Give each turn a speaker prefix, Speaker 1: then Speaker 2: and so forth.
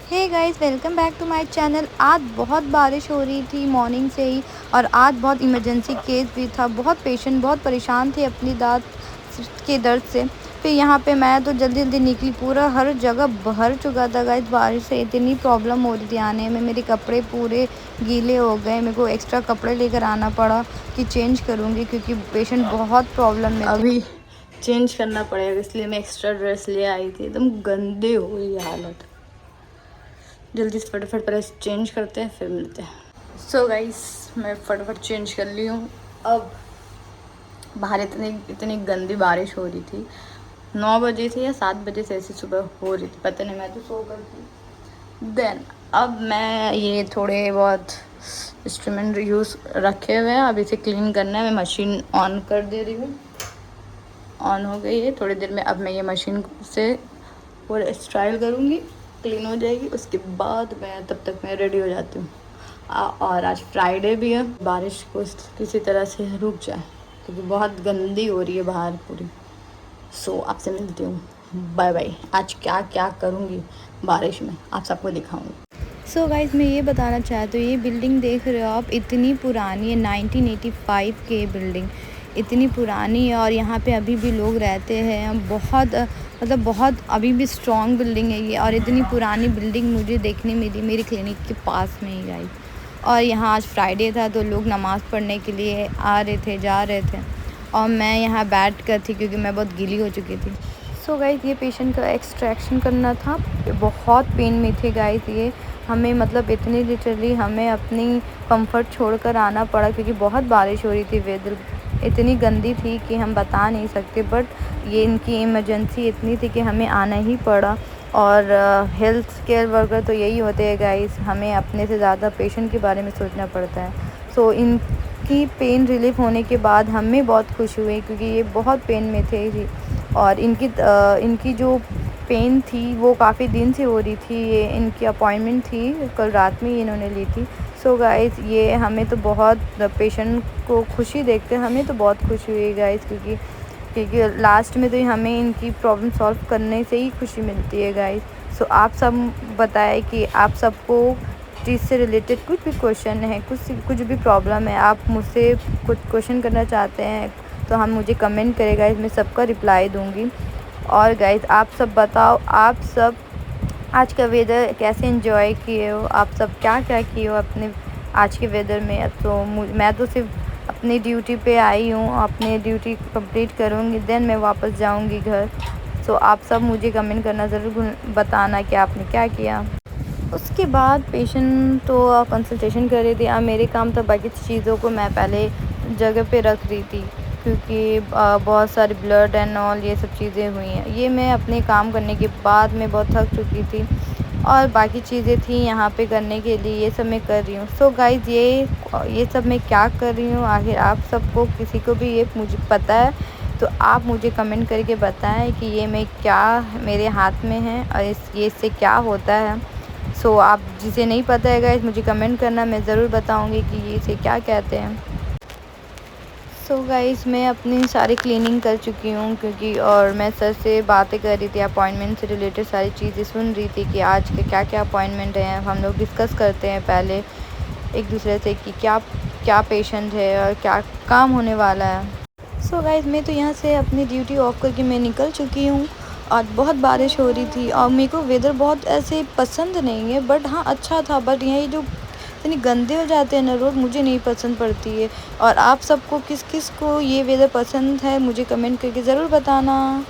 Speaker 1: Hey guys, welcome back to my channel. आज बहुत बारिश हो रही थी मॉर्निंग से ही, और आज बहुत इमरजेंसी केस भी था। बहुत पेशेंट बहुत परेशान थे अपनी दांत के दर्द से। फिर यहाँ पे मैं तो जल्दी जल्दी निकली, पूरा हर जगह भर चुका था गाइस। बारिश से इतनी प्रॉब्लम हो रही थी आने में, मेरे कपड़े पूरे गीले हो गए। मेरे को एक्स्ट्रा कपड़े लेकर आना पड़ा कि चेंज करूँगी, क्योंकि पेशेंट बहुत प्रॉब्लम में थे।
Speaker 2: अभी चेंज करना पड़ेगा, इसलिए मैं एक्स्ट्रा ड्रेस ले आई थी। एकदम गंदे हो गई हालत। जल्दी से फटाफट प्रेस चेंज करते हैं, फिर मिलते हैं। सो गाइस, मैं फटाफट चेंज कर ली हूँ। अब बाहर इतनी गंदी बारिश हो रही थी। 9 बजे से या 7 बजे से ऐसी सुबह हो रही थी, पता नहीं, मैं तो सो कर थी। देन अब मैं ये थोड़े बहुत इंस्ट्रूमेंट यूज़ रखे हुए हैं, अब इसे क्लीन करना है। मैं मशीन ऑन कर दे रही हूँ। ऑन हो गई है। थोड़ी देर में अब मैं ये मशीन से पूरा स्टाइल करूँगी, क्लीन हो जाएगी। उसके बाद मैं तब तक मैं रेडी हो जाती हूँ। और आज फ्राइडे भी है, बारिश को किसी तरह से रुक जाए, क्योंकि बहुत गंदी हो रही है बाहर पूरी। सो आपसे मिलती हूँ, बाय बाय। आज क्या क्या करूँगी बारिश में आप सबको दिखाऊँगी।
Speaker 1: सो गाइस, मैं ये बताना चाहती हूँ, ये बिल्डिंग देख रहे हो आप, इतनी पुरानी है। 1985 की बिल्डिंग इतनी पुरानी है, और यहाँ पे अभी भी लोग रहते हैं। बहुत मतलब बहुत अभी भी स्ट्रॉन्ग बिल्डिंग है ये। और इतनी पुरानी बिल्डिंग मुझे देखने मिली मेरी क्लिनिक के पास में ही गाइस। और यहाँ आज फ्राइडे था, तो लोग नमाज़ पढ़ने के लिए आ रहे थे, जा रहे थे, और मैं यहाँ बैठ कर थी क्योंकि मैं बहुत गीली हो चुकी थी। सो गाइस, ये पेशेंट का एक्सट्रैक्शन करना था। बहुत पेन में थे गाइस ये। हमें मतलब इतनी लिटरली हमें अपनी कंफर्ट छोड़कर आना पड़ा, क्योंकि बहुत बारिश हो रही थी। वेदर इतनी गंदी थी कि हम बता नहीं सकते, बट ये इनकी इमरजेंसी इतनी थी कि हमें आना ही पड़ा। और हेल्थ केयर वर्कर तो यही होते हैं गाइस, हमें अपने से ज़्यादा पेशेंट के बारे में सोचना पड़ता है। सो इनकी पेन रिलीफ होने के बाद हमें बहुत खुशी हुई, क्योंकि ये बहुत पेन में थे जी। और इनकी जो पेन थी वो काफ़ी दिन से हो रही थी। ये इनकी अपॉइंटमेंट थी, कल रात में ही इन्होंने ली थी। सो गाइस, ये हमें तो बहुत पेशेंट को खुशी देखते हमें तो बहुत खुशी हुई गाइस, क्योंकि लास्ट में तो हमें इनकी प्रॉब्लम सॉल्व करने से ही खुशी मिलती है गाइस। सो आप सब बताएं कि आप सबको चीज़ से रिलेटेड कुछ भी क्वेश्चन है, कुछ भी प्रॉब्लम है, आप मुझसे कुछ क्वेश्चन करना चाहते हैं तो हम मुझे कमेंट करें गाइस, मैं सबका रिप्लाई दूँगी। और गाइस, आप सब बताओ, आप सब आज का वेदर कैसे एंजॉय किए हो, आप सब क्या क्या किए हो अपने आज के वेदर में। तो मैं तो सिर्फ अपनी ड्यूटी पे आई हूँ, अपनी ड्यूटी कंप्लीट करूँगी, देन मैं वापस जाऊँगी घर। सो आप सब मुझे कमेंट करना ज़रूर बताना कि आपने क्या किया। उसके बाद पेशेंट तो कंसल्टेशन कर रही थी। अब मेरे काम तो बाकी चीज़ों को मैं पहले जगह पे रख रही थी, क्योंकि बहुत सारी ब्लड एंड ऑल ये सब चीज़ें हुई हैं। ये मैं अपने काम करने के बाद मैं बहुत थक चुकी थी, और बाकी चीज़ें थी यहाँ पे करने के लिए, ये सब मैं कर रही हूँ। सो गाइज़, ये सब मैं क्या कर रही हूँ, आखिर आप सबको किसी को भी ये मुझे पता है तो आप मुझे कमेंट करके बताएं कि ये मैं क्या मेरे हाथ में है और इससे क्या होता है। सो आप जिसे नहीं पता है गाइस, मुझे कमेंट करना, मैं ज़रूर बताऊंगी कि ये इसे क्या कहते हैं। सो गाइस, मैं अपनी सारी क्लीनिंग कर चुकी हूँ, क्योंकि और मैं सर से बातें कर रही थी, अपॉइंटमेंट से रिलेटेड सारी चीज़ें सुन रही थी कि आज के क्या क्या अपॉइंटमेंट हैं। हम लोग डिस्कस करते हैं पहले एक दूसरे से कि क्या क्या पेशेंट है और क्या काम होने वाला है। सो गाइस, मैं तो यहाँ से अपनी ड्यूटी ऑफ करके मैं निकल चुकी हूँ। और बहुत बारिश हो रही थी, और मेरे को वेदर बहुत ऐसे पसंद नहीं है, बट हाँ अच्छा था। बट ये जो इतनी गंदे हो जाते हैं ना रोड, मुझे नहीं पसंद पड़ती है। और आप सबको किस किस को ये वेदर पसंद है मुझे कमेंट करके ज़रूर बताना।